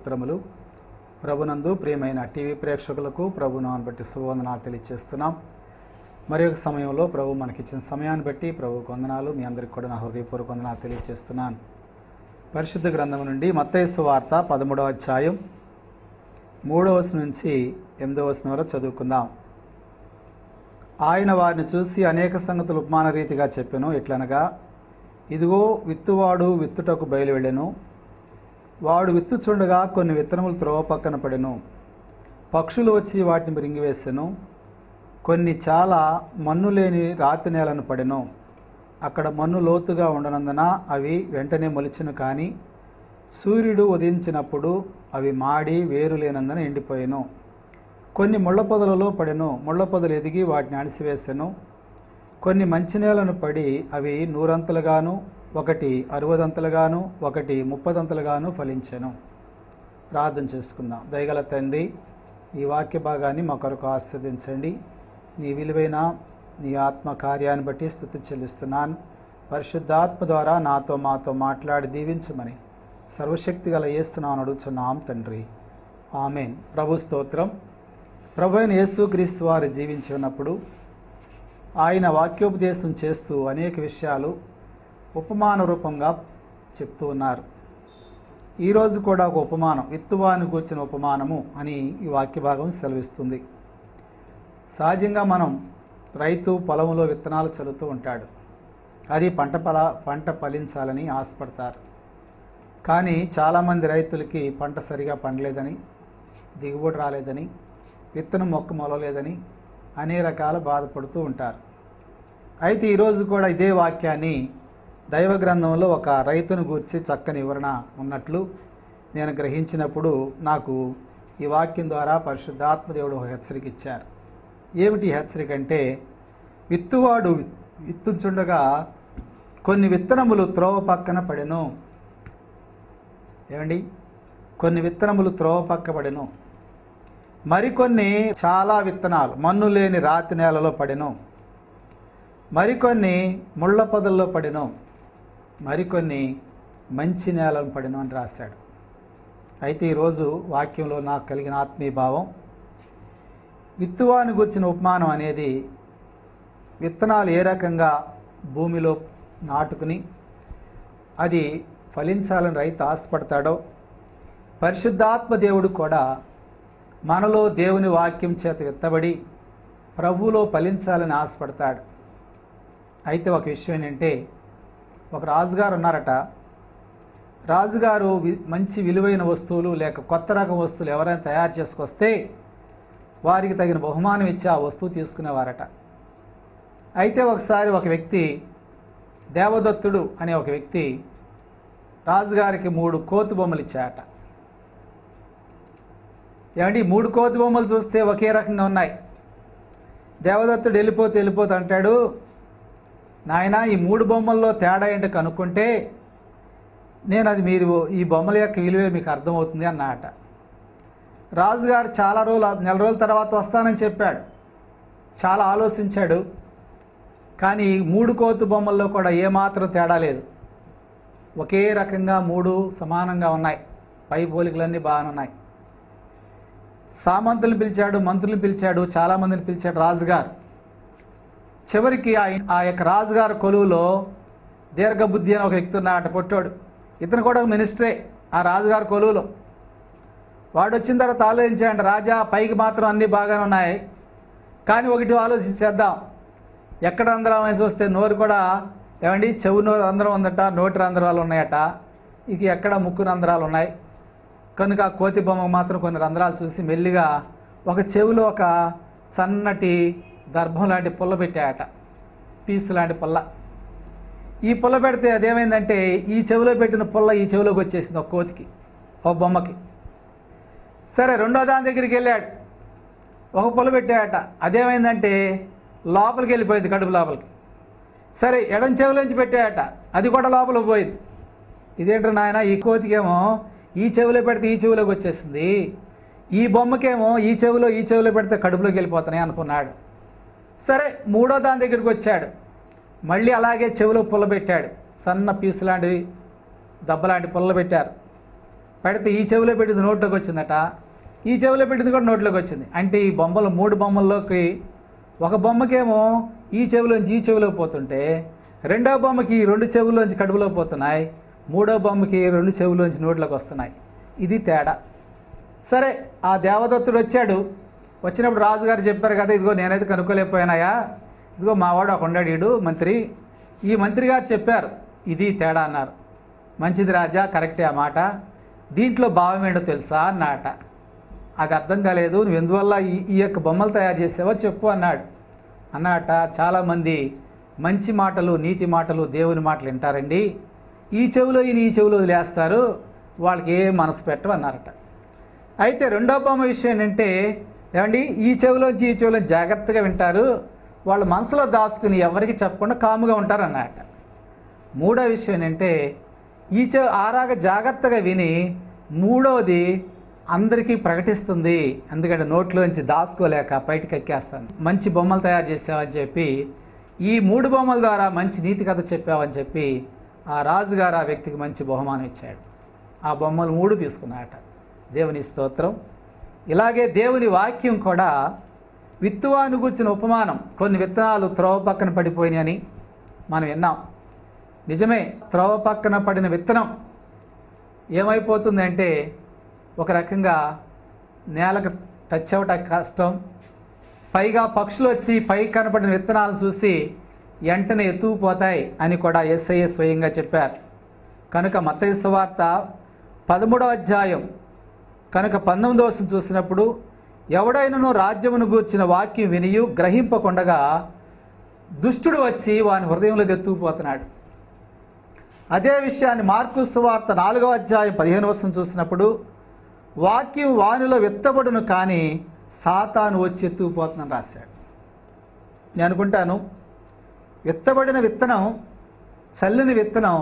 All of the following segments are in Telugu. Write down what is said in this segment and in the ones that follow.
స్తోత్రములు. ప్రభునందు ప్రియమైన టీవీ ప్రేక్షకులకు ప్రభునామను బట్టి శుభవందనాలు తెలియజేస్తున్నాం. మరి ఒక సమయంలో ప్రభు మనకిచ్చిన సమయాన్ని బట్టి ప్రభువుకు వందనాలు. మీ అందరికీ కూడా నా హృదయపూర్వక వందనాలు తెలియజేస్తున్నాను. పరిశుద్ధ గ్రంథం నుండి మత్తయి సువార్త 13వ అధ్యాయం 3వ వచనం నుంచి 8వ వచనం వరకు చదువుకుందాం. ఆయన వారిని చూసి అనేక సంగతులు ఉపమాన రీతిగా చెప్పెను. ఎట్లనగా, ఇదిగో విత్తువాడు విత్తుటకు బయలువెళ్ళెను. వాడు విత్తుచుండగా కొన్ని విత్తనములు త్రోవ పక్కన పడెను. పక్షులు వచ్చి వాటిని మృంగివేసెను. కొన్ని చాలా మన్ను లేని రాతి నేలను పడెను. అక్కడ మన్ను లోతుగా ఉండనందున అవి వెంటనే మొలిచెను. కానీ సూర్యుడు ఉదయించినప్పుడు అవి మాడి వేరు లేనందున ఎండిపోయెను. కొన్ని ముళ్ళ పొదలలో పడెను. ముళ్ళ పొదలు ఎదిగి వాటిని అణిసివేసెను. కొన్ని మంచి నేలను పడి అవి 100 ఒకటి 60 ఒకటి 30 ఫలించెను. ప్రార్థన చేసుకుందాం. దయగల తండ్రి, ఈ వాక్య భాగాన్ని మా కొరకు ఆస్వాదించండి. నీ విలువైన నీ ఆత్మ కార్యాన్ని బట్టి స్తుతి చెల్లిస్తున్నాను. పరిశుద్ధాత్మ ద్వారా నాతో మాతో మాట్లాడి దీవించమని సర్వశక్తి గల యేసునామమున అడుగుచున్నాం తండ్రి, ఆమేన్. ప్రభు స్తోత్రం. ప్రభు అయిన యేసుక్రీస్తు వారు జీవించి ఉన్నప్పుడు ఆయన వాక్యోపదేశం చేస్తూ అనేక విషయాలు ఉపమాన రూపంగా చెప్తూ ఉన్నారు. ఈరోజు కూడా ఒక ఉపమానం, విత్తువాని గూర్చిన ఉపమానము అని ఈ వాక్య భాగం సెలవిస్తుంది. సహజంగా మనం రైతు పొలంలో విత్తనాలు చల్లుతూ ఉంటాడు. అది పంట ఫలించాలని ఆశపడతారు. కానీ చాలామంది రైతులకి పంట సరిగా పండలేదని, దిగుబడి రాలేదని, విత్తనం మొక్క మొలలేదని అనేక రకాల బాధపడుతూ ఉంటారు. అయితే ఈరోజు కూడా ఇదే వాక్యాన్ని దైవ గ్రంథంలో ఒక రైతును గూర్చి చక్కని వివరణ ఉన్నట్లు నేను గ్రహించినప్పుడు నాకు ఈ వాక్యం ద్వారా పరిశుద్ధాత్మదేవుడు ఒక హెచ్చరిక ఇచ్చారు. ఏమిటి హెచ్చరిక అంటే, విత్తువాడు విత్తుచుండగా కొన్ని విత్తనములు త్రోవ పక్కన పడెను. ఏమండి? కొన్ని విత్తనములు త్రోవ పక్క పడెను. మరికొన్ని చాలా విత్తనాలు మన్ను లేని రాతి నేలలో పడెను. మరికొన్ని ముళ్ళ పొదల్లో పడెను. మరికొన్ని మంచి నేలను పడెను అని రాశాడు. అయితే ఈరోజు వాక్యంలో నాకు కలిగిన ఆత్మీయ భావం, విత్తువాని గుర్చిన ఉపమానం అనేది విత్తనాలు ఏ రకంగా భూమిలో నాటుకుని అది ఫలించాలని రైతు ఆశపడతాడో, పరిశుద్ధాత్మ దేవుడు కూడా మనలో దేవుని వాక్యం చేత విత్తబడి ప్రభువులో ఫలించాలని ఆశపడతాడు. అయితే ఒక విషయం ఏంటంటే, ఒక రాజుగారు ఉన్నారట. రాజుగారు మంచి విలువైన వస్తువులు లేక కొత్త రకం వస్తువులు ఎవరైనా తయారు చేసుకొస్తే వారికి తగిన బహుమానం ఇచ్చి ఆ వస్తువు తీసుకునేవారట. అయితే ఒకసారి ఒక వ్యక్తి, దేవదత్తుడు అనే ఒక వ్యక్తి రాజుగారికి 3 కోతి బొమ్మలు ఇచ్చాట. ఏమండి, 3 కోతి బొమ్మలు చూస్తే ఒకే రకంగా ఉన్నాయి. దేవదత్తుడు వెళ్ళిపోతే అంటాడు, నాయన ఈ 3 బొమ్మల్లో తేడా ఏంటో కనుక్కుంటే నేను అది మీరు ఈ బొమ్మల యొక్క విలువే మీకు అర్థమవుతుంది అన్నమాట. రాజుగారు నెల రోజుల తర్వాత వస్తానని చెప్పాడు. చాలా ఆలోచించాడు. కానీ 3 కోతి బొమ్మల్లో కూడా ఏమాత్రం తేడా లేదు. ఒకే రకంగా 3 సమానంగా ఉన్నాయి. పై పోలికలన్నీ బాగానే ఉన్నాయి. సామంతులను పిలిచాడు, మంత్రులను పిలిచాడు, చాలామందిని పిలిచాడు రాజుగారు. చివరికి ఆ యొక్క రాజుగారు కొలువులో దీర్ఘబుద్ధి అని ఒక వ్యక్తి ఉన్నాడు, పొట్టాడు. ఇతను కూడా ఒక మినిస్టరే ఆ రాజుగారి కొలువులో. వాడు వచ్చిన తర్వాత ఆలోచించాడు, రాజా పైకి మాత్రం అన్నీ బాగానే ఉన్నాయి, కానీ ఒకటి ఆలోచించేద్దాం. ఎక్కడ రంధ్రాలు అని చూస్తే నోరు కూడా, ఏమండి, చెవు నోరు రంధ్రం ఉందట, నోటి రంధ్రాలు ఉన్నాయట, ఇక ఎక్కడ ముక్కు రంధ్రాలు ఉన్నాయి. కనుక ఆ కోతి బొమ్మకు మాత్రం కొన్ని రంధ్రాలు చూసి మెల్లిగా ఒక చెవిలో ఒక సన్నటి దర్భం లాంటి పుల్ల పెట్టాయట, పీసు లాంటి పుల్ల. ఈ పుల్ల పెడితే అదేమైందంటే ఈ చెవిలో పెట్టిన పుల్ల ఈ చెవిలోకి వచ్చేసింది ఒక కోతికి, ఒక బొమ్మకి. సరే, రెండో దాని దగ్గరికి వెళ్ళాడు, ఒక పుల్ల పెట్టాయట. అదేమైందంటే లోపలికి వెళ్ళిపోయింది, కడుపు లోపలికి. సరే, ఎడం చెవిలోంచి పెట్టాయట, అది కూడా లోపలికి పోయింది. ఇదేంటో నాయన, ఈ కోతికేమో ఈ చెవిలో పెడితే ఈ చెవిలోకి వచ్చేసింది, ఈ బొమ్మకేమో ఈ చెవిలో పెడితే కడుపులోకి వెళ్ళిపోతున్నాయి అనుకున్నాడు. సరే, మూడో దాని దగ్గరికి వచ్చాడు. మళ్ళీ అలాగే చెవిలో పుల్ల పెట్టాడు, సన్న పీసు లాంటివి, దెబ్బలాంటి పుల్ల పెట్టారు. పెడితే ఈ చెవిలో పెట్టింది నోట్లోకి వచ్చిందట, ఈ చెవిలో పెట్టింది కూడా నోట్లోకి వచ్చింది. అంటే ఈ బొమ్మలు 3 బొమ్మల్లోకి ఒక బొమ్మకేమో ఈ చెవిలోంచి ఈ చెవిలోకి పోతుంటే, రెండో బొమ్మకి 2 చెవుల్లోంచి కడుపులోకి పోతున్నాయి, మూడో బొమ్మకి 2 చెవుల్లోంచి నోట్లోకి వస్తున్నాయి. ఇది తేడా. సరే, ఆ దేవదత్తుడు వచ్చాడు. వచ్చినప్పుడు రాజుగారు చెప్పారు కదా, ఇదిగో నేనైతే కనుక్కోలేకపోయినాయా, ఇదిగో మావాడు ఒక ఉన్నాడు మంత్రి, ఈ మంత్రి గారు చెప్పారు ఇది తేడా అన్నారు. మంచిది రాజా, కరెక్టే ఆ మాట, దీంట్లో భావం ఏంటో తెలుసా అన్నట. అది అర్థం కాలేదు, నువ్వు ఎందువల్ల ఈ యొక్క బొమ్మలు తయారు చేసావో చెప్పు అన్నట. చాలామంది మంచి మాటలు, నీతి మాటలు, దేవుని మాటలు వింటారండి, ఈ చెవిలో ఈ చెవిలో వదిలేస్తారు, వాళ్ళకి ఏ మనసు పెట్టవు అన్నారట. అయితే రెండో బొమ్మ విషయం ఏంటంటే, ఏమండి ఈ చెవిలోంచి ఈ చెవిలో జాగ్రత్తగా వింటారు, వాళ్ళ మనసులో దాచుకుని ఎవరికి చెప్పకుండా కాముగా ఉంటారు అన్నట. మూడో విషయం ఏంటంటే, ఈ ఆరాగా జాగ్రత్తగా విని మూడవది అందరికీ ప్రకటిస్తుంది, ఎందుకంటే నోట్లోంచి దాచుకోలేక బయటకు ఎక్కేస్తాను. మంచి బొమ్మలు తయారు చేసావని చెప్పి, ఈ 3 బొమ్మల ద్వారా మంచి నీతి కథ చెప్పావని చెప్పి ఆ రాజుగారు ఆ వ్యక్తికి మంచి బహుమానం ఇచ్చాడు. ఆ బొమ్మలు 3 తీసుకున్నాయట. దేవుని స్తోత్రం. ఇలాగే దేవుని వాక్యం కూడా విత్తువాని గురించిన ఉపమానం. కొన్ని విత్తనాలు త్రోవ పక్కన పడిపోయినాయని మనం విన్నాం. నిజమే, త్రోవ పక్కన పడిన విత్తనం ఏమైపోతుందంటే ఒక రకంగా నేలకు టచ్ అవ్వటం కష్టం, పైగా పక్షులు వచ్చి పై కనపడిన విత్తనాలను చూసి వెంటనే ఎత్తుకుపోతాయి అని కూడా యేసయ్య స్వయంగా చెప్పారు. కనుక మత్తయి సువార్త 13వ అధ్యాయం కనుక 19వ వచనం చూసినప్పుడు, ఎవడైనను రాజ్యమును గూర్చిన వాక్యం వినియు గ్రహింపకుండగా దుష్టుడు వచ్చి వాని హృదయంలో ఎత్తుకుపోతున్నాడు. అదే విషయాన్ని మార్కు సువార్త 4వ అధ్యాయం 15వ వచనం చూసినప్పుడు, వాక్యం వానిలో విత్తబడును కానీ సాతాను వచ్చి ఎత్తుకుపోతుందని రాశాడు. నేను అనుకుంటాను, విత్తబడిన విత్తనం, చల్లని విత్తనం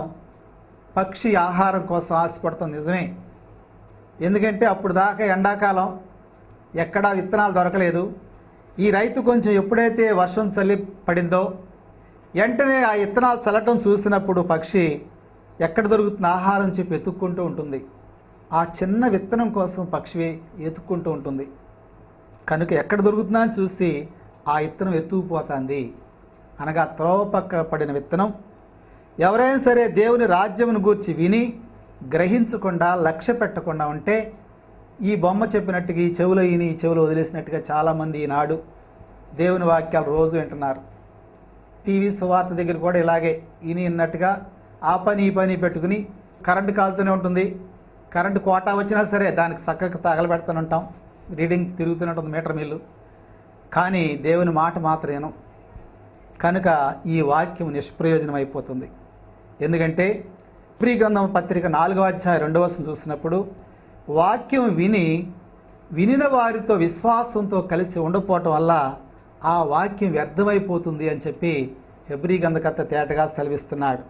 పక్షి ఆహారం కోసం ఆశపడుతుంది. నిజమే, ఎందుకంటే అప్పుడు దాకా ఎండాకాలం ఎక్కడా విత్తనాలు దొరకలేదు. ఈ రైతు కొంచెం ఎప్పుడైతే వర్షం చల్లి పడిందో వెంటనే ఆ విత్తనాలు చల్లటం చూసినప్పుడు పక్షి ఎక్కడ దొరుకుతున్న ఆహారం చెప్పి ఎత్తుక్కుంటూ ఉంటుంది. ఆ చిన్న విత్తనం కోసం పక్షి ఎత్తుక్కుంటూ ఉంటుంది. కనుక ఎక్కడ దొరుకుతుందా అని చూసి ఆ విత్తనం ఎత్తుకుపోతుంది. అనగా త్రోవ పక్క పడిన విత్తనం. ఎవరైనా సరే దేవుని రాజ్యమును గూర్చి విని గ్రహించకుండా లక్ష్య పెట్టకుండా ఉంటే, ఈ బొమ్మ చెప్పినట్టుగా ఈ చెవులో ఈని ఈ చెవులో వదిలేసినట్టుగా చాలామంది ఈనాడు దేవుని వాక్యాలు రోజు వింటున్నారు. టీవీ సువార్త దగ్గర కూడా ఇలాగే ఈని విన్నట్టుగా ఆ పని ఈ పని పెట్టుకుని, కరెంటు కాలుతూనే ఉంటుంది, కరెంటు కోటా వచ్చినా సరే దానికి చక్కగా తగలబెడుతూనే ఉంటాం, రీడింగ్ తిరుగుతూనే ఉంటుంది మీటర్ మిల్లు, కానీ దేవుని మాట మాత్రం వినం. కనుక ఈ వాక్యం నిష్ప్రయోజనం అయిపోతుంది. ఎందుకంటే హెబ్రీ గ్రంథం పత్రిక 4వ అధ్యాయం 2వ వచనం చూసినప్పుడు, వాక్యం వినిన వారితో విశ్వాసంతో కలిసి ఉండకపోవటం వల్ల ఆ వాక్యం వ్యర్థమైపోతుంది అని చెప్పి హెబ్రీ గ్రంథకర్త తేటగా సెలవిస్తున్నాడు.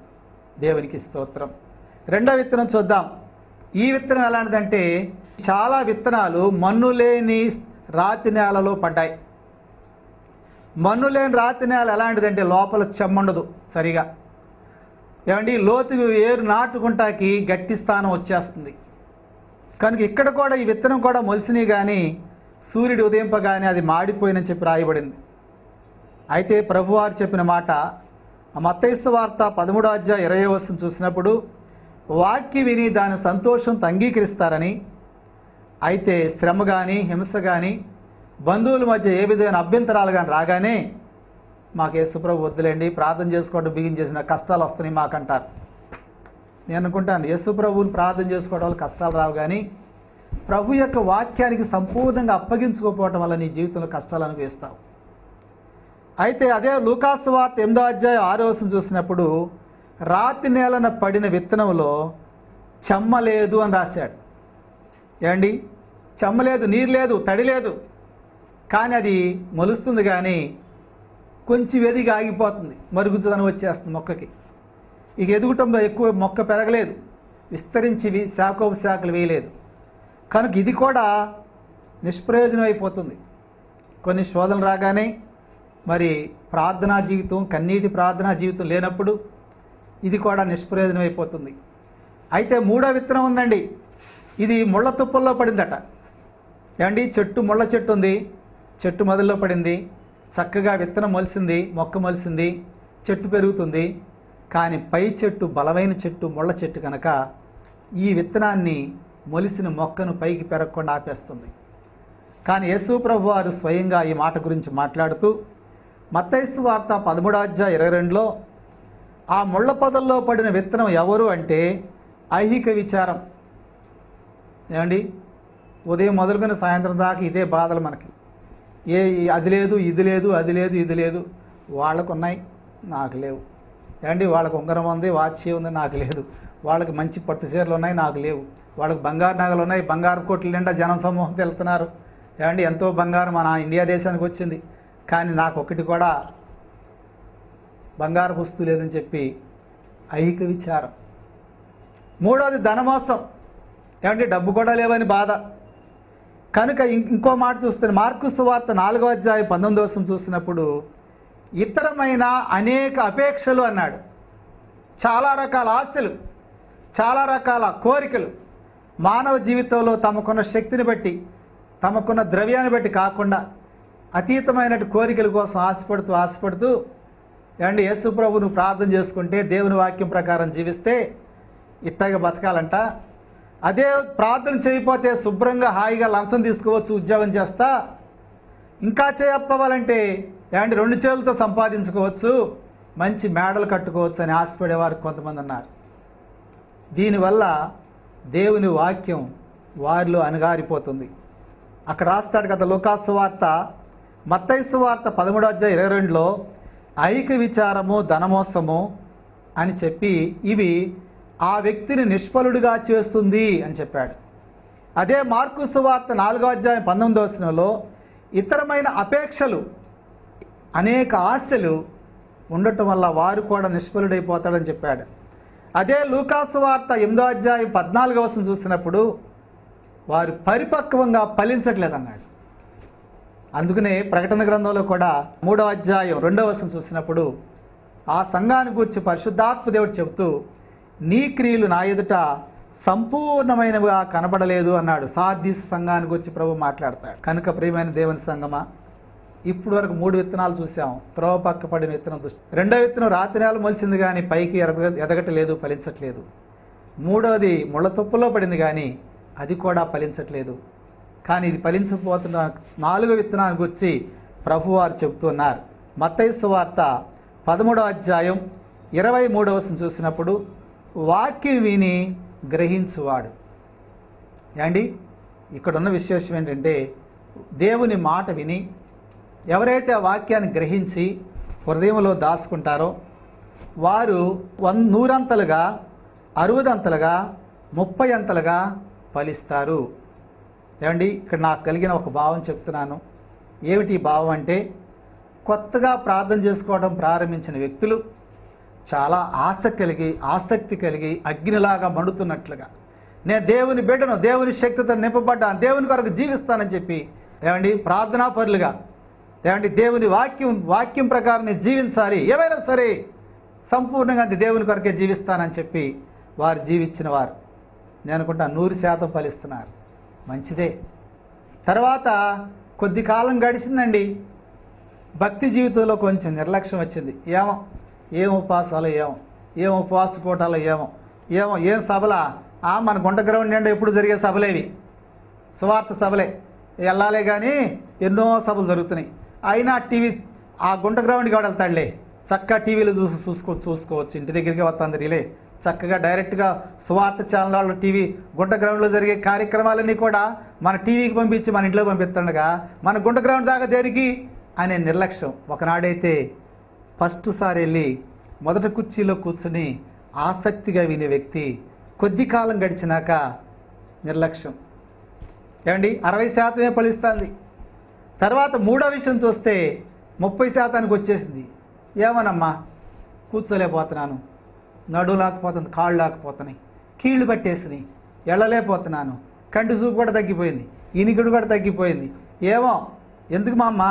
దేవునికి స్తోత్రం. రెండో విత్తనం చూద్దాం. ఈ విత్తనం ఎలాంటిదంటే, చాలా విత్తనాలు మన్ను లేని రాతి నేలలో పడ్డాయి. మన్ను లేని రాతి నేల ఎలాంటిదంటే లోపల చెమ్మండదు సరిగా. ఏమండి, లోతు ఏరు నాటుకుంటాకి గట్టి స్థానం వచ్చేస్తుంది. కనుక ఇక్కడ కూడా ఈ విత్తనం కూడా మొలిసినాయి, కానీ సూర్యుడు ఉదయింపగానే అది మాడిపోయినని చెప్పి రాయబడింది. అయితే ప్రభువారు చెప్పిన మాట మత్తయి సువార్త 13వ అధ్యాయం 20వ వచనం చూసినప్పుడు, వాక్యం విని దాని సంతోషంతో అంగీకరిస్తారని, అయితే శ్రమ కానీ హింస కానీ బంధువుల మధ్య ఏ విధమైన అభ్యంతరాలు కానీ రాగానే, మాకు యేసుప్రభు వద్దులేండి, ప్రార్థన చేసుకోవడం బిగించేసిన కష్టాలు వస్తున్నాయి మాకంటారు. నేను అనుకుంటాను, యేసుప్రభుని ప్రార్థన చేసుకోవడం వల్ల కష్టాలు రావు, కానీ ప్రభు యొక్క వాక్యానికి సంపూర్ణంగా అప్పగించుకోకపోవటం వల్ల నీ జీవితంలో కష్టాలు అనుభవిస్తావు. అయితే అదే లూకాసు వార్త 8వ అధ్యాయం 6వ వచనం చూసినప్పుడు, రాతి నేలన పడిన విత్తనంలో చెమ్మ లేదు అని రాశాడు. ఏమండి, చెమ్మ లేదు, నీరు లేదు, తడి లేదు, కానీ అది మొలుస్తుంది, కానీ కొంచెం ఎదిగి ఆగిపోతుంది, మరుగుదనం వచ్చేస్తుంది మొక్కకి. ఇక ఎదుగుటంలో ఎక్కువ మొక్క పెరగలేదు, విస్తరించి శాఖోపశాఖలు వేయలేదు. కనుక ఇది కూడా నిష్ప్రయోజనం అయిపోతుంది. కొన్ని శోధనలు రాగానే మరి ప్రార్థనా జీవితం, కన్నీటి ప్రార్థనా జీవితం లేనప్పుడు ఇది కూడా నిష్ప్రయోజనం అయిపోతుంది. అయితే మూడో విత్తనం ఉందండి. ఇది ముళ్ళ తుప్పల్లో పడిందట. ఏమండి, ముళ్ళ చెట్టు ఉంది, చెట్టు మొదల్లో పడింది, చక్కగా విత్తనం మొలిసింది, మొక్క మొలిసింది, చెట్టు పెరుగుతుంది. కానీ పై చెట్టు బలమైన చెట్టు, ముళ్ళ చెట్టు కనుక ఈ విత్తనాన్ని మొలిసిన మొక్కను పైకి పెరగకుండా ఆపేస్తుంది. కానీ యేసు ప్రభు వారు స్వయంగా ఈ మాట గురించి మాట్లాడుతూ మత్తయి సువార్త 13:22లో ఆ ముళ్ళ పొదల్లో పడిన విత్తనం ఎవరు అంటే ఐహిక విచారం. ఏమండి, ఉదయం మొదలుకొని సాయంత్రం దాకా ఇదే బాధలు మనకి. అది లేదు, ఇది లేదు, అది లేదు, ఇది లేదు. వాళ్ళకు ఉన్నాయి, నాకు లేవు. ఏమండి, వాళ్ళకు ఉంగరం ఉంది, వాచి ఉంది, నాకు లేదు. వాళ్ళకి మంచి పట్టు చీరలు ఉన్నాయి, నాకు లేవు. వాళ్ళకి బంగారు నగలు ఉన్నాయి, బంగారు కోట్ల నిండా జనం సమూహంతో వెళ్తున్నారు. ఏమండి, ఎంతో బంగారం మన ఇండియా దేశానికి వచ్చింది, కానీ నాకు ఒకటి కూడా బంగారు వస్తువు లేదని చెప్పి ఐహిక విచారం. మూడోది ధనమోసం. ఏమంటే డబ్బు కూడా లేవని బాధ. కనుక ఇంకో మాట చూస్తే మార్కు సువార్త 4:19 చూసినప్పుడు ఇతరమైన అనేక అపేక్షలు అన్నాడు. చాలా రకాల ఆశలు, చాలా రకాల కోరికలు మానవ జీవితంలో తమకున్న శక్తిని బట్టి, తమకున్న ద్రవ్యాన్ని బట్టి కాకుండా అతీతమైన కోరికల కోసం ఆశపడుతూ ఏమండి, యేసు ప్రభు నువ్వు ప్రార్థన చేసుకుంటే, దేవుని వాక్యం ప్రకారం జీవిస్తే ఇట్టగా బతకాలంట. అదే ప్రార్థన చేయకపోతే శుభ్రంగా హాయిగా లంచం తీసుకోవచ్చు, ఉద్యోగం చేస్తా, ఇంకా చేయప్పవాలంటే ఏమంటే 2 చేతులతో సంపాదించుకోవచ్చు, మంచి మేడలు కట్టుకోవచ్చు అని ఆశపడేవారు కొంతమంది ఉన్నారు. దీనివల్ల దేవుని వాక్యం వారిలో అణగారిపోతుంది. అక్కడ రాస్తాడు కదా లూకాసు సువార్త, మత్తయి సువార్త 13:22లో ఐహిక విచారము, ధనమోసము అని చెప్పి ఇవి ఆ వ్యక్తిని నిష్ఫలుడిగా చేస్తుంది అని చెప్పాడు. అదే మార్కు సువార్త 4:19లో ఇతరమైన అపేక్షలు, అనేక ఆశలు ఉండటం వల్ల వారు కూడా నిష్ఫలుడైపోతాడని చెప్పాడు. అదే లూకాసు వార్త 8:14 చూసినప్పుడు వారు పరిపక్వంగా ఫలించట్లేదన్నాడు. అందుకనే ప్రకటన గ్రంథంలో కూడా 3:2 చూసినప్పుడు ఆ సంఘాన్ని గురించి పరిశుద్ధాత్మ దేవుడు చెబుతూ నీ క్రియలు నా ఎదుట సంపూర్ణమైనవిగా కనబడలేదు అన్నాడు. సార్దీసు సంఘాన్ని గురించి ప్రభు మాట్లాడతాడు. కనుక ప్రియమైన దేవుని సంగమా, ఇప్పుడు వరకు 3 విత్తనాలు చూసాం. త్రోవ పక్క పడిన విత్తనం దృష్టి, 2వ విత్తనం రాత్రి నేల మొలిసింది కానీ పైకి ఎదగట్లేదు, ఫలించట్లేదు. 3వది ముళ్ళ తుప్పలో పడింది కానీ అది కూడా ఫలించట్లేదు. కానీ ఇది ఫలించకపోతున్న 4వ విత్తనాన్ని గురించి ప్రభువారు చెబుతున్నారు. మత్తయి సువార్త 13:23 చూసినప్పుడు వాక్యం విని గ్రహించువాడు. ఏమండి, ఇక్కడున్న విశేషం ఏంటంటే దేవుని మాట విని ఎవరైతే ఆ వాక్యాన్ని గ్రహించి హృదయంలో దాచుకుంటారో వారు 100 అంతలుగా, 60 అంతలుగా, 30 అంతలుగా ఫలిస్తారు. ఏమండి, ఇక్కడ నాకు కలిగిన ఒక భావం చెప్తున్నాను. ఏమిటి ఈ భావం అంటే, కొత్తగా ప్రార్థన చేసుకోవడం ప్రారంభించిన వ్యక్తులు చాలా ఆసక్తి కలిగి అగ్నిలాగా మండుతున్నట్లుగా, నేను దేవుని బిడ్డను, దేవుని శక్తితో నింపబడ్డాను, దేవుని కొరకు జీవిస్తానని చెప్పి ఏమండి ప్రార్థనా పరులుగా, ఏమండి దేవుని వాక్యం ప్రకారం నేను జీవించాలి, ఏమైనా సరే సంపూర్ణంగా దేవుని కొరకే జీవిస్తానని చెప్పి వారు జీవించిన వారు నేను అనుకుంటా 100% ఫలిస్తున్నారు. మంచిదే. తర్వాత కొద్ది కాలం గడిచిందండి, భక్తి జీవితంలో కొంచెం నిర్లక్ష్యం వచ్చింది. ఏం ఉపవాసాలు, ఏం ఉపవాస పూటాలు, ఏం సభలా, మన గుంట గ్రౌండ్ నిండా ఎప్పుడు జరిగే సభలేవి, సువార్త సభలే వెళ్ళాలే కానీ ఎన్నో సభలు జరుగుతున్నాయి. అయినా టీవీ ఆ గుంట గ్రౌండ్కి కూడా వెళ్తాడులే, చక్కగా టీవీలో చూసుకోవచ్చు, ఇంటి దగ్గరికి వస్తుంది రిలే, చక్కగా డైరెక్ట్గా సువార్త ఛానల్ వాళ్ళు టీవీ గుంట గ్రౌండ్లో జరిగే కార్యక్రమాలన్నీ కూడా మన టీవీకి పంపించి మన ఇంట్లో పంపిస్తుండగా మన గుంట గ్రౌండ్ దాకా దేనికి అనే నిర్లక్ష్యం. ఒకనాడైతే ఫస్ట్ సారి వెళ్ళి మొదటి కుర్చీలో కూర్చుని ఆసక్తిగా వినే వ్యక్తి కొద్ది కాలం గడిచినాక నిర్లక్ష్యం. ఏమండి, 60% ఫలిస్తుంది. తర్వాత 3వ విషయం చూస్తే 30% వచ్చేసింది. ఏమోనమ్మా, కూర్చోలేకపోతున్నాను, నడువు లేకపోతుంది, కాళ్ళు లేకపోతున్నాయి, కీళ్ళు పట్టేసినాయి, వెళ్ళలేకపోతున్నాను, కంటి చూపు కూడా తగ్గిపోయింది, ఇనికిడు కూడా తగ్గిపోయింది. ఎందుకు మా అమ్మ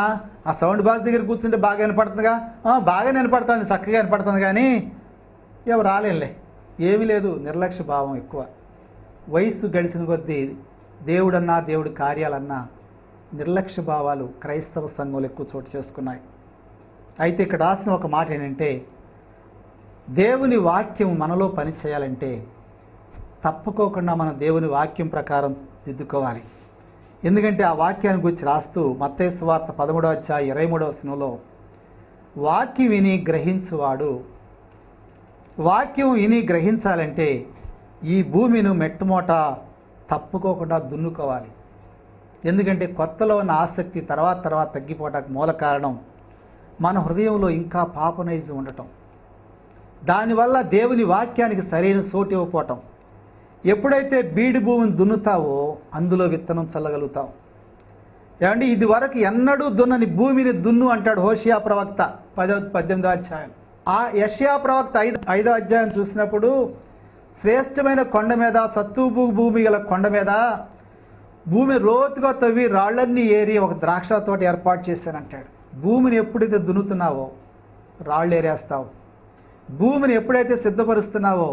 ఆ సౌండ్ బాక్స్ దగ్గర కూర్చుంటే బాగా వినపడుతుందిగా, బాగా వినపడుతుంది, చక్కగా వినపడుతుంది, కానీ ఎవరు రాలేనులే, ఏమీ లేదు, నిర్లక్ష్య భావం ఎక్కువ. వయస్సు గడిచిన కొద్దీ దేవుడన్నా దేవుడి కార్యాలన్నా నిర్లక్ష్య భావాలు క్రైస్తవ సంఘంలో ఎక్కువ చోటు చేసుకున్నాయి. అయితే ఇక్కడ రాసిన ఒక మాట ఏంటంటే, దేవుని వాక్యం మనలో పని చేయాలంటే తప్పుకోకుండా మనం దేవుని వాక్యం ప్రకారం దిద్దుకోవాలి. ఎందుకంటే ఆ వాక్యాన్ని గురించి రాస్తూ మత్తయి సువార్త 13వ అధ్యాయం 23వ వచనంలో, వాక్యం విని గ్రహించువాడు, వాక్యం విని గ్రహించాలంటే ఈ భూమిని మెట్టుమోట తప్పుకోకుండా దున్నుకోవాలి. ఎందుకంటే కొత్తలో ఉన్న ఆసక్తి తర్వాత తగ్గిపోవటానికి మూల కారణం మన హృదయంలో ఇంకా పాపనైజం ఉండటం, దానివల్ల దేవుని వాక్యానికి సరైన చోటు ఇవ్వకపోవటం. ఎప్పుడైతే బీడు భూమిని దున్నుతావో అందులో విత్తనం చల్లగలుగుతావు. ఏమంటే ఇది వరకు ఎన్నడూ దున్నని భూమిని దున్ను అంటాడు హోషియా ప్రవక్త 18వ అధ్యాయం. ఆ యెషయా ప్రవక్త 5వ అధ్యాయం చూసినప్పుడు, శ్రేష్టమైన కొండ మీద, సత్తువు భూమి గల కొండ మీద భూమి లోతుగా తవ్వి రాళ్లన్నీ ఏరి ఒక ద్రాక్ష తోట ఏర్పాటు చేశానంటాడు. భూమిని ఎప్పుడైతే దున్నుతున్నావో రాళ్ళు ఏరేస్తావు, భూమిని ఎప్పుడైతే సిద్ధపరుస్తున్నావో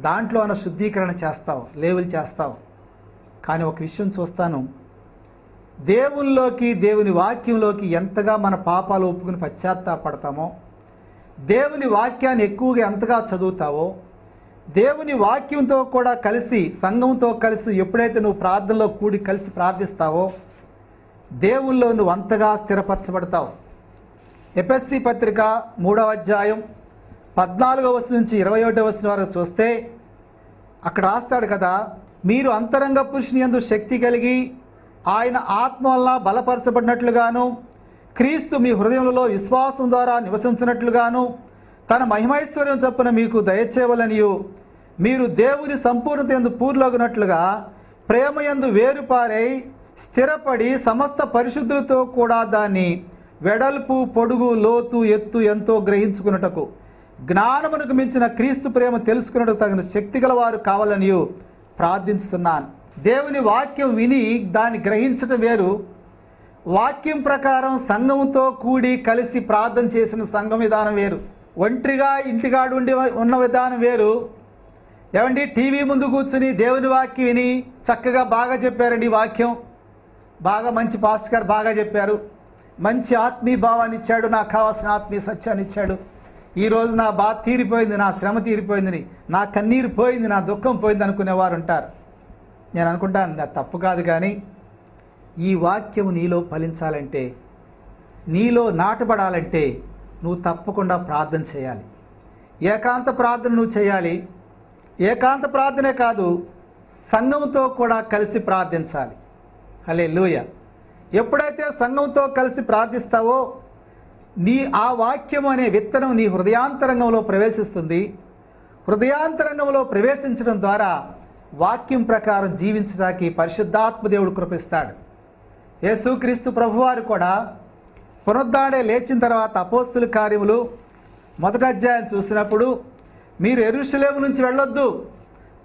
దాంట్లో ఉన్న శుద్ధీకరణ చేస్తావు, లేవలు చేస్తావు. కానీ ఒక విషయం చూస్తాను, దేవునిలోకి, దేవుని వాక్యంలోకి ఎంతగా మన పాపాలు ఒప్పుకుని పశ్చాత్తాపడతామో, దేవుని వాక్యాన్ని ఎక్కువగా ఎంతగా చదువుతావో, దేవుని వాక్యంతో కూడా కలిసి, సంఘంతో కలిసి ఎప్పుడైతే నువ్వు ప్రార్థనలో కూడి కలిసి ప్రార్థిస్తావో దేవుల్లో నువ్వు అంతగా స్థిరపరచబడతావు. ఎఫెసీ పత్రిక 3వ అధ్యాయం 14వ వచనం నుంచి 21వ వచనం వరకు చూస్తే అక్కడ రాస్తాడు కదా, మీరు అంతరంగ పురుషుని యందు శక్తి కలిగి ఆయన ఆత్మ వల్ల బలపరచబడినట్లుగాను, క్రీస్తు మీ హృదయంలో విశ్వాసం ద్వారా నివసించినట్లుగాను తన మహిమైశ్వర్యం చొప్పున మీకు దయచేయవలనియు, మీరు దేవుని సంపూర్ణత యందు పూర్లగునట్లుగా ప్రేమ యందు వేరుపారై స్థిరపడి సమస్త పరిశుద్ధులతో కూడా దాన్ని వెడల్పు, పొడుగు, లోతు, ఎత్తు ఎంతో గ్రహించుకున్నటకు, జ్ఞానమునకు మించిన క్రీస్తు ప్రేమ తెలుసుకున్నట్టు తగిన శక్తి గలవారు కావాలనియు ప్రార్థిస్తున్నాను. దేవుని వాక్యం విని దాన్ని గ్రహించటం వేరు, వాక్యం ప్రకారం సంఘంతో కూడి కలిసి ప్రార్థన చేసిన సంఘం విధానం వేరు, ఒంటరిగా ఇంటికాడు ఉండి ఉన్న విధానం వేరు. ఏమండి, టీవీ ముందు కూర్చుని దేవుని వాక్యం విని చక్కగా బాగా చెప్పారండి, వాక్యం బాగా మంచి పాస్టర్ గారు బాగా చెప్పారు, మంచి ఆత్మీయ భావాన్ని ఇచ్చాడు, నాకు కావాల్సిన ఆత్మీయ సత్యాన్ని ఇచ్చాడు, ఈరోజు నా బాధ తీరిపోయింది, నా శ్రమ తీరిపోయిందని, నా కన్నీరు పోయింది, నా దుఃఖం పోయింది అనుకునేవారు ఉంటారు. నేను అనుకుంటాను అది తప్పు కాదు, కానీ ఈ వాక్యం నీలో ఫలించాలంటే, నీలో నాటబడాలంటే నువ్వు తప్పకుండా ప్రార్థన చేయాలి. ఏకాంత ప్రార్థన నువ్వు చేయాలి. ఏకాంత ప్రార్థనే కాదు, సంఘంతో కూడా కలిసి ప్రార్థించాలి. హల్లెలూయా. ఎప్పుడైతే సంఘంతో కలిసి ప్రార్థిస్తావో ఆ వాక్యం అనే విత్తనం నీ హృదయాంతరంగంలో ప్రవేశిస్తుంది. హృదయాంతరంగంలో ప్రవేశించడం ద్వారా వాక్యం ప్రకారం జీవించడానికి పరిశుద్ధాత్మ దేవుడు కృపిస్తాడు. యేసుక్రీస్తు ప్రభువారు కూడా పునరుద్ధరణే లేచిన తర్వాత అపోస్తుల కార్యములు 1వ అధ్యాయం చూసినప్పుడు, మీరు యెరూషలేము నుంచి వెళ్ళొద్దు,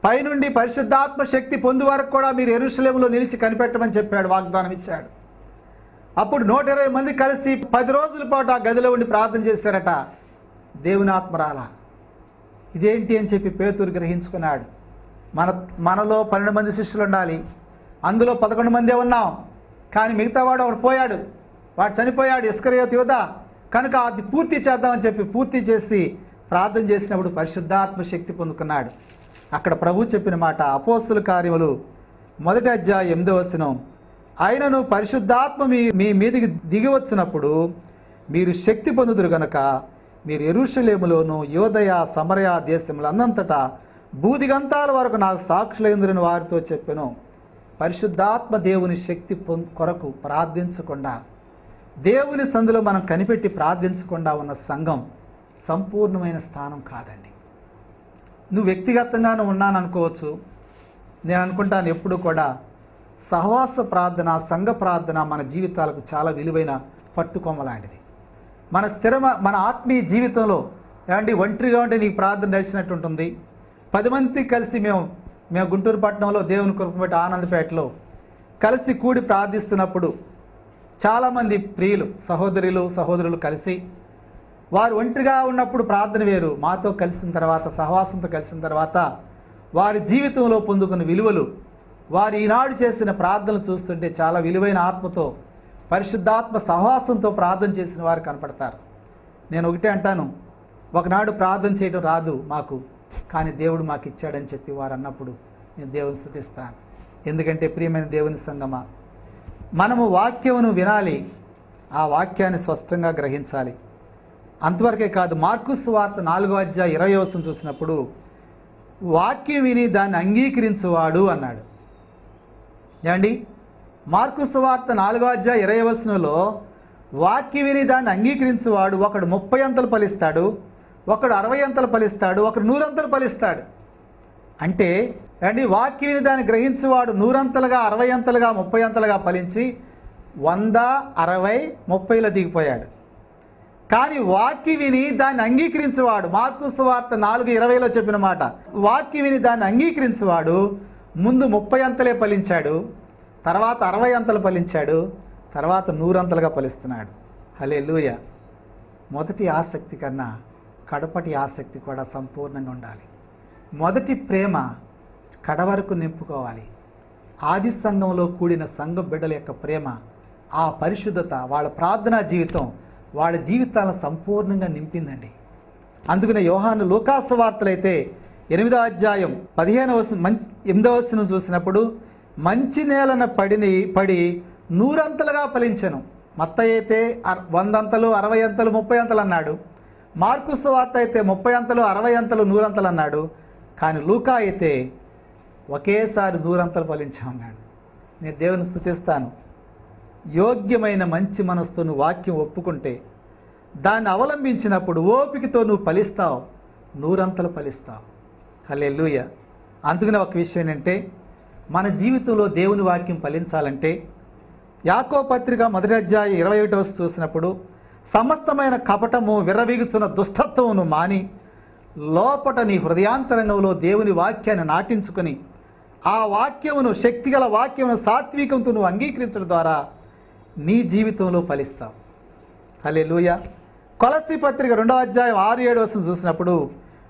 పైనుండి పరిశుద్ధాత్మ శక్తి పొందు వరకు కూడా మీరు యెరూషలేములో నిలిచి కనిపెట్టమని చెప్పాడు, వాగ్దానం ఇచ్చాడు. అప్పుడు 120 మంది కలిసి 10 రోజుల పాటు ఆ గదిలో ఉండి ప్రార్థన చేశారట. దేవుని ఆత్మ రాలా. ఇదేంటి అని చెప్పి పేతురు గ్రహించుకున్నాడు. మనలో 12 మంది శిష్యులు ఉండాలి, అందులో 11 మందే ఉన్నాం, కానీ మిగతా వాడు ఒకడు పోయాడు, వాడు చనిపోయాడు, ఇస్కరియోతు యూద. కనుక అది పూర్తి చేద్దామని చెప్పి పూర్తి చేసి ప్రార్థన చేసినప్పుడు పరిశుద్ధాత్మ శక్తి పొందుకున్నాడు. అక్కడ ప్రభు చెప్పిన మాట అపోస్తుల కార్యములు 1వ అధ్యాయం 8వ వచనం, ఆయనను పరిశుద్ధాత్మ మీ మీదికి దిగి వచ్చినప్పుడు మీరు శక్తి పొందుదురు గనక మీరు యెరూషలేములోను యోదయ సమరయ దేశములు అన్నంతటా భూదిగంతాల వరకు నాకు సాక్షులైందని వారితో చెప్పెను. పరిశుద్ధాత్మ దేవుని శక్తి కొరకు ప్రార్థించకుండా, దేవుని సందులో మనం కనిపెట్టి ప్రార్థించకుండా ఉన్న సంఘం సంపూర్ణమైన స్థానం కాదండి. నువ్వు వ్యక్తిగతంగానే ఉన్నాను అనుకోవచ్చు. నేను అనుకుంటాను ఎప్పుడు కూడా సహవాస ప్రార్థన, సంఘ ప్రార్థన మన జీవితాలకు చాలా విలువైన పట్టుకొమ్మ లాంటిది. మన ఆత్మీయ జీవితంలో ఏమండి ఒంటరిగా ఉంటే నీకు ప్రార్థన నడిచినట్టు ఉంటుంది. 10 మంది కలిసి మేము గుంటూరు పట్టణంలో దేవుని కృపను బట్టి ఆనందపేటలో కలిసి కూడి ప్రార్థిస్తున్నప్పుడు చాలామంది ప్రియులు సహోదరులు కలిసి వారు ఒంటరిగా ఉన్నప్పుడు ప్రార్థన వేరు, మాతో కలిసిన తర్వాత, సహవాసంతో కలిసిన తర్వాత వారి జీవితంలో పొందుకున్న విలువలు, వారు ఈనాడు చేసిన ప్రార్థనలు చూస్తుంటే చాలా విలువైన ఆత్మతో, పరిశుద్ధాత్మ సహవాసంతో ప్రార్థన చేసిన వారు కనపడతారు. నేను ఒకటే అంటాను, ఒకనాడు ప్రార్థన చేయడం రాదు మాకు, కానీ దేవుడు మాకు ఇచ్చాడని చెప్పి వారు అన్నప్పుడు నేను దేవుని స్తుతిస్తాను. ఎందుకంటే ప్రియమైన దేవుని సంగమా, మనము వాక్యమును వినాలి, ఆ వాక్యాన్ని స్పష్టంగా గ్రహించాలి. అంతవరకే కాదు, మార్కు సువార్త 4:20 చూసినప్పుడు వాక్యం విని దాన్ని అంగీకరించువాడు అన్నాడు. ఏమండి, మార్కు సువార్త 4:20 వాక్యం విని దాన్ని అంగీకరించువాడు ఒకడు 30 అంతలు ఫలిస్తాడు, ఒకడు 60 అంతలు ఫలిస్తాడు, ఒకడు 100 అంతలు ఫలిస్తాడు. అంటే అండి, వాక్యం విని దాన్ని గ్రహించువాడు 100 అంతలుగా, 60 అంతలుగా, 30 అంతలుగా ఫలించి 100, 60, 30లో దిగిపోయాడు. కానీ వాక్యం విని దాన్ని అంగీకరించేవాడు, మార్కు సువార్త 4:20 చెప్పిన మాట, వాక్యం విని దాన్ని అంగీకరించేవాడు ముందు 30 అంతలే ఫలించాడు, తర్వాత 60 అంతలు ఫలించాడు, తర్వాత 100 అంతలుగా ఫలిస్తున్నాడు. హల్లెలూయా. మొదటి ఆసక్తి కన్నా కడపటి ఆసక్తి కూడా సంపూర్ణంగా ఉండాలి. మొదటి ప్రేమ కడవరకు నింపుకోవాలి. ఆది సంఘంలో కూడిన సంఘ బిడ్డల యొక్క ప్రేమ, ఆ పరిశుద్ధత, వాళ్ళ ప్రార్థనా జీవితం వాళ్ళ జీవితాలను సంపూర్ణంగా నింపిందండి. అందుకనే యోహాను లూకాసు వార్తలైతే 8:15 చూసినప్పుడు మంచి నేలన పడి 100 అంతలుగా ఫలించెను. మత్తయి అయితే 100 అంతలు, 60 అంతలు, 30 అంతలు అన్నాడు. మార్కు సువార్త అయితే 30 అంతలు, 60 అంతలు, 100 అంతలు అన్నాడు. కానీ లూకా అయితే ఒకేసారి 100 అంతలు ఫలించామన్నాడు. నేను దేవుని స్తుతిస్తాను. యోగ్యమైన మంచి మనసుతో నువ్వు వాక్యం ఒప్పుకుంటే, దాన్ని అవలంబించినప్పుడు ఓపికతో నువ్వు ఫలిస్తావు, 100 అంతలు ఫలిస్తావు. హల్లెలూయా. అందుకనే ఒక విషయం ఏంటంటే, మన జీవితంలో దేవుని వాక్యం ఫలించాలంటే యాకోబు పత్రిక 1:21 చూసినప్పుడు సమస్తమైన కపటము, విర్రవీగుచున్న దుష్టత్వమును మాని లోపట నీ హృదయాంతరంగంలో దేవుని వాక్యాన్ని నాటించుకొని ఆ వాక్యమును, శక్తిగల వాక్యమును సాత్వికంతో నువ్వు అంగీకరించడం ద్వారా నీ జీవితంలో ఫలిస్తావు. హల్లెలూయా. కొలస్సీ పత్రిక 2:6-7 చూసినప్పుడు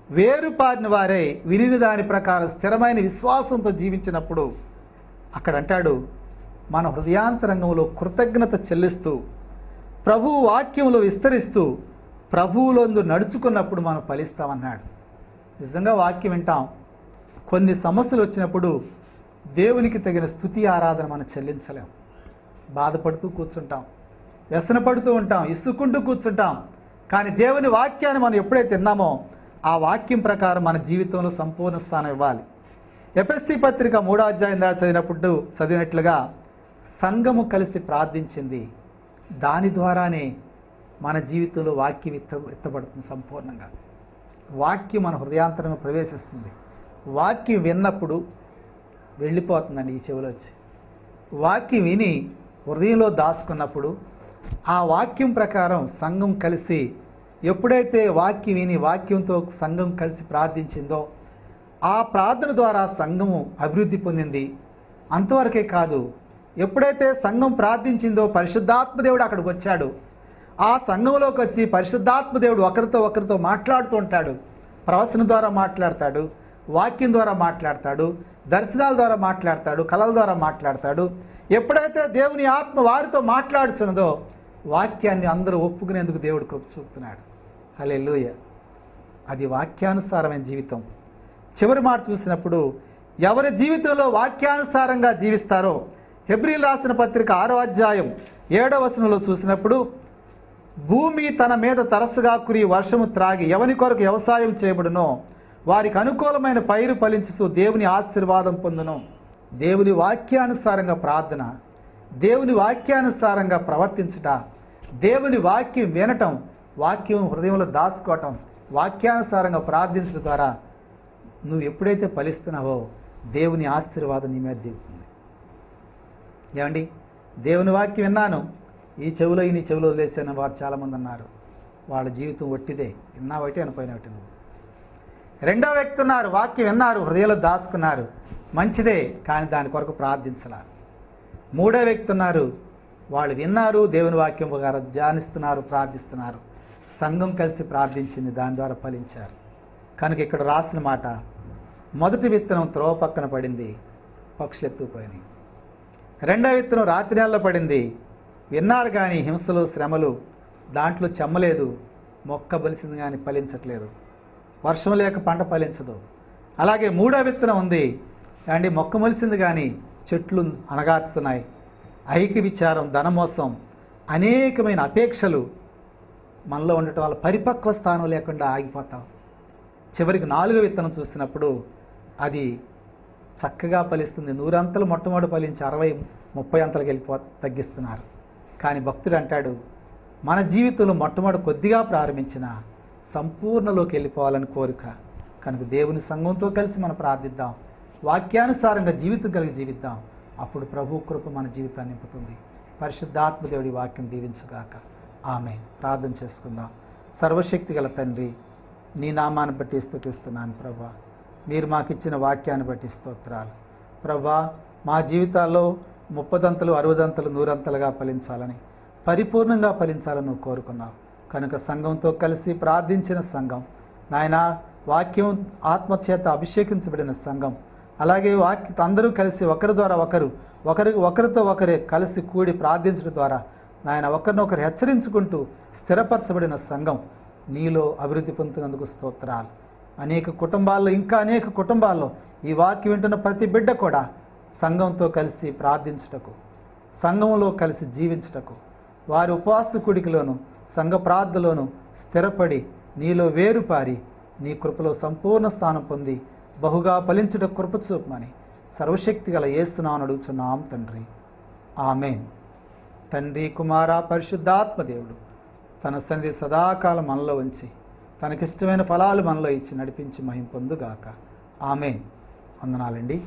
వేరుపారిన వారే వినిన దాని ప్రకారం స్థిరమైన విశ్వాసంతో జీవించినప్పుడు అక్కడ అంటాడు, మన హృదయాంతరంగంలో కృతజ్ఞత చెల్లిస్తూ ప్రభు వాక్యములో విస్తరిస్తూ ప్రభువులందు నడుచుకున్నప్పుడు మనం ఫలిస్తామన్నాడు. నిజంగా వాక్యం వింటాం, కొన్ని సమస్యలు వచ్చినప్పుడు దేవునికి తగిన స్తుతి ఆరాధన మనం చెల్లించలేం. బాధపడుతూ కూర్చుంటాం, వ్యసనపడుతూ ఉంటాం, ఇసుక్కుంటూ కూర్చుంటాం. కానీ దేవుని వాక్యాన్ని మనం ఎప్పుడైతే విన్నామో ఆ వాక్యం ప్రకారం మన జీవితంలో సంపూర్ణ స్థానం ఇవ్వాలి. ఎఫెసీ పత్రిక 3:6 చదివినట్లుగా సంఘము కలిసి ప్రార్థించింది, దాని ద్వారానే మన జీవితంలో వాక్యం ఎత్తబడుతుంది. సంపూర్ణంగా వాక్యం మన హృదయాంతరంగా ప్రవేశిస్తుంది. వాక్యం విన్నప్పుడు వెళ్ళిపోతుందండి ఈ చెవిలో వచ్చి. వాక్యం విని హృదయంలో దాచుకున్నప్పుడు ఆ వాక్యం ప్రకారం సంఘం కలిసి ఎప్పుడైతే వాక్యం విని వాక్యంతో సంఘం కలిసి ప్రార్థించిందో ఆ ప్రార్థన ద్వారా సంఘము అభివృద్ధి పొందింది. అంతవరకే కాదు, ఎప్పుడైతే సంఘం ప్రార్థించిందో పరిశుద్ధాత్మ దేవుడు అక్కడికి వచ్చాడు. ఆ సంఘంలోకి వచ్చి పరిశుద్ధాత్మ దేవుడు ఒకరితో మాట్లాడుతూ ఉంటాడు. ప్రవచనం ద్వారా మాట్లాడతాడు, వాక్యం ద్వారా మాట్లాడతాడు, దర్శనాల ద్వారా మాట్లాడతాడు, కళల ద్వారా మాట్లాడతాడు. ఎప్పుడైతే దేవుని ఆత్మ వారితో మాట్లాడుచున్నదో వాక్యాన్ని అందరూ ఒప్పుకునేందుకు దేవుడు కృప చూపుతున్నాడు. హల్లెలూయా. అది వాక్యానుసారమైన జీవితం. చివరి మాట చూసినప్పుడు ఎవరి జీవితంలో వాక్యానుసారంగా జీవిస్తారో హెబ్రీయులు రాసిన పత్రిక 6:7 చూసినప్పుడు భూమి తన మీద తరచుగా కురి వర్షము త్రాగి ఎవని కొరకు వ్యవసాయం చేయబడునో వారికి అనుకూలమైన పైరు ఫలించుతూ దేవుని ఆశీర్వాదం పొందును. దేవుని వాక్యానుసారంగా ప్రార్థన, దేవుని వాక్యానుసారంగా ప్రవర్తించుట, దేవుని వాక్యం వినటం, వాక్యం హృదయంలో దాచుకోవటం, వాక్యానుసారంగా ప్రార్థించడం ద్వారా నువ్వు ఎప్పుడైతే ఫలిస్తున్నావో దేవుని ఆశీర్వాదం నీ మీద దిగుతుంది. ఏమండి, దేవుని వాక్యం విన్నాను, ఈ చెవిలో నీ చెవిలో వదిలేసాను వారు చాలామంది అన్నారు. వాళ్ళ జీవితం ఒట్టిదే, విన్నావైతే అనుకోయినట్టు. నువ్వు రెండో వ్యక్తి ఉన్నారు, వాక్యం విన్నారు, హృదయంలో దాచుకున్నారు, మంచిదే, కానీ దాని కొరకు ప్రార్థించాల. మూడో వ్యక్తి ఉన్నారు, వాళ్ళు విన్నారు, దేవుని వాక్యం ప్రకారం ధ్యానిస్తున్నారు, ప్రార్థిస్తున్నారు, సంఘం కలిసి ప్రార్థించింది, దాని ద్వారా ఫలించారు. కనుక ఇక్కడ రాసిన మాట మొదటి విత్తనం త్రోవ పక్కన పడింది, పక్షులు ఎత్తుకుపోయినాయి. రెండో విత్తనం రాత్రి నెలలో పడింది, విన్నారు కానీ హింసలు శ్రమలు, దాంట్లో చెమ్మలేదు, మొక్క బలిసింది కానీ ఫలించట్లేదు, వర్షం లేక పంట ఫలించదు. అలాగే మూడో విత్తనం ఉంది అండి, మొక్క మొలిసింది కానీ చెట్లు అనగార్చున్నాయి. ఐక్య విచారం, ధనమోసం, అనేకమైన అపేక్షలు మనలో ఉండటం వల్ల పరిపక్వ స్థానం లేకుండా ఆగిపోతాం. చివరికి నాలుగో విత్తనం చూసినప్పుడు అది చక్కగా ఫలిస్తుంది. 100 అంతలు మొట్టమొదటి ఫలించి 60-30 అంతలకు తగ్గిస్తున్నారు. కానీ భక్తుడు అంటాడు, మన జీవితంలో మొట్టమొదటి కొద్దిగా ప్రారంభించిన సంపూర్ణలోకి వెళ్ళిపోవాలని కోరిక. కనుక దేవుని సంఘంతో కలిసి మనం ప్రార్థిద్దాం, వాక్యానుసారంగా జీవితం కలిగి జీవిద్దాం. అప్పుడు ప్రభు కృప మన జీవితాన్ని నింపుతుంది. పరిశుద్ధాత్మ దేవుడి వాక్యం దీవించుగాక. ఆమేన్. ప్రార్థన చేసుకుందాం. సర్వశక్తి గల తండ్రి, నీ నామాన్ని బట్టి స్తుతిస్తున్నాను ప్రభా. మీరు మాకు ఇచ్చిన వాక్యాన్ని బట్టి స్తోత్రాలు ప్రభా. మా జీవితాల్లో 30 అంతలు 60 అంతలు 100 అంతలుగా ఫలించాలని, పరిపూర్ణంగా ఫలించాలని నువ్వు కోరుకున్నావు. కనుక సంఘంతో కలిసి ప్రార్థించిన సంఘం నాయన, వాక్యం ఆత్మచేత అభిషేకించబడిన సంఘం, అలాగే అందరూ కలిసి ఒకరి ద్వారా ఒకరితో ఒకరే కలిసి కూడి ప్రార్థించడం ద్వారా నాయన ఒకరినొకరు హెచ్చరించుకుంటూ స్థిరపరచబడిన సంఘం నీలో అభివృద్ధి పొందుతున్నందుకు స్తోత్రాలు. అనేక కుటుంబాల్లో ఈ వాక్యం వింటున్న ప్రతి బిడ్డ కూడా సంఘంతో కలిసి ప్రార్థించుటకు, సంఘంలో కలిసి జీవించుటకు, వారి ఉపవాస కూడికలోను సంఘ ప్రార్థనలోను స్థిరపడి నీలో వేరుపారి నీ కృపలో సంపూర్ణ స్థానం పొంది బహుగా ఫలించుట కృప చూపమని సర్వశక్తి గల యేసు నామమున అడుగుచున్నాం తండ్రి. ఆమేన్. తండ్రి, కుమార, పరిశుద్ధాత్మ దేవుడు తన సన్నిధి సదాకాలం మనలో ఉంచి తనకిష్టమైన ఫలాలు మనలో ఇచ్చి నడిపించి మహిమ పొందుగాక. ఆమేన్. వందనాలండి.